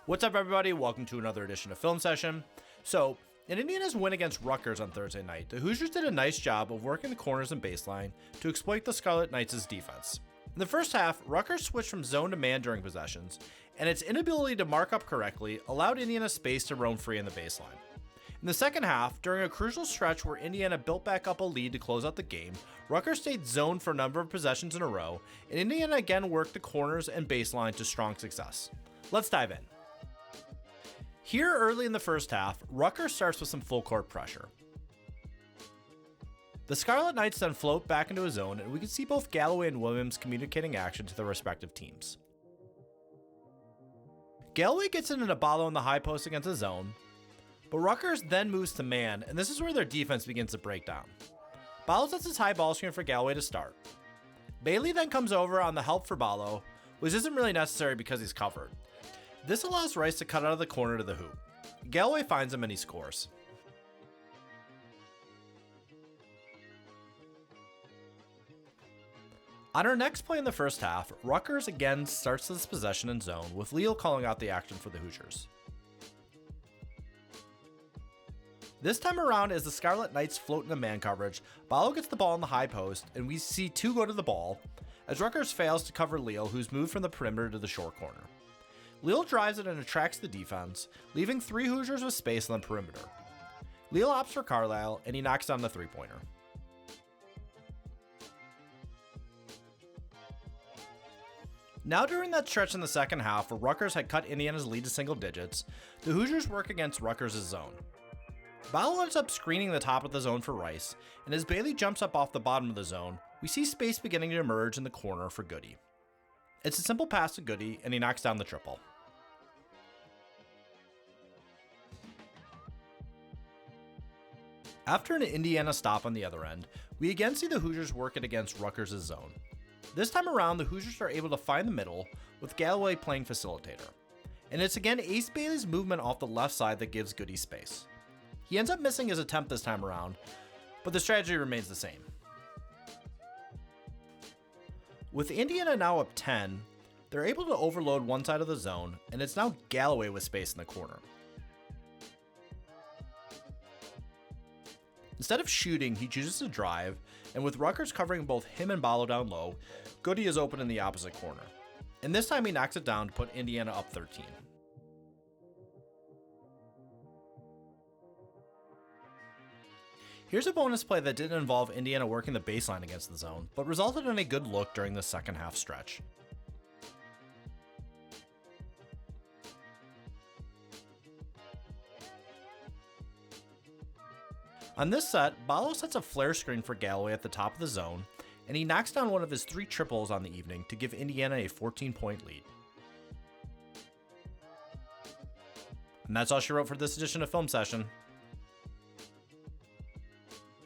What's up, everybody? Welcome to another edition of Film Session. So, in Indiana's win against Rutgers on Thursday night, the Hoosiers did a nice job of working the corners and baseline to exploit the Scarlet Knights' defense. In the first half, Rutgers switched from zone to man during possessions, and its inability to mark up correctly allowed Indiana space to roam free in the baseline. In the second half, during a crucial stretch where Indiana built back up a lead to close out the game, Rutgers stayed zoned for a number of possessions in a row, and Indiana again worked the corners and baseline to strong success. Let's dive in. Here early in the first half, Rutgers starts with some full court pressure. The Scarlet Knights then float back into a zone, and we can see both Galloway and Williams communicating action to their respective teams. Galloway gets in an Abalo in the high post against the zone, but Rutgers then moves to man, and this is where their defense begins to break down. Ballo sets his high ball screen for Galloway to start. Bailey then comes over on the help for Ballo, which isn't really necessary because he's covered. This allows Rice to cut out of the corner to the hoop. Galloway finds him and he scores. On our next play in the first half, Rutgers again starts this possession in zone, with Leo calling out the action for the Hoosiers. This time around, as the Scarlet Knights float into man coverage, Ballo gets the ball in the high post, and we see two go to the ball, as Rutgers fails to cover Leo, who's moved from the perimeter to the short corner. Leo drives it and attracts the defense, leaving three Hoosiers with space on the perimeter. Leo opts for Carlisle, and he knocks down the three-pointer. Now during that stretch in the second half where Rutgers had cut Indiana's lead to single digits, the Hoosiers work against Rutgers' zone. Ballo ends up screening the top of the zone for Rice, and as Bailey jumps up off the bottom of the zone, we see space beginning to emerge in the corner for Goody. It's a simple pass to Goody, and he knocks down the triple. After an Indiana stop on the other end, we again see the Hoosiers work it against Rutgers' zone. This time around, the Hoosiers are able to find the middle, with Galloway playing facilitator. And it's again Ace Bailey's movement off the left side that gives Goody space. He ends up missing his attempt this time around, but the strategy remains the same. With Indiana now up 10, they're able to overload one side of the zone, and it's now Galloway with space in the corner. Instead of shooting, he chooses to drive, and with Rutgers covering both him and Ballo down low, Goody is open in the opposite corner. And this time he knocks it down to put Indiana up 13. Here's a bonus play that didn't involve Indiana working the baseline against the zone, but resulted in a good look during the second half stretch. On this set, Ballo sets a flare screen for Galloway at the top of the zone, and he knocks down one of his 3 triples on the evening to give Indiana a 14-point lead. And that's all she wrote for this edition of Film Session.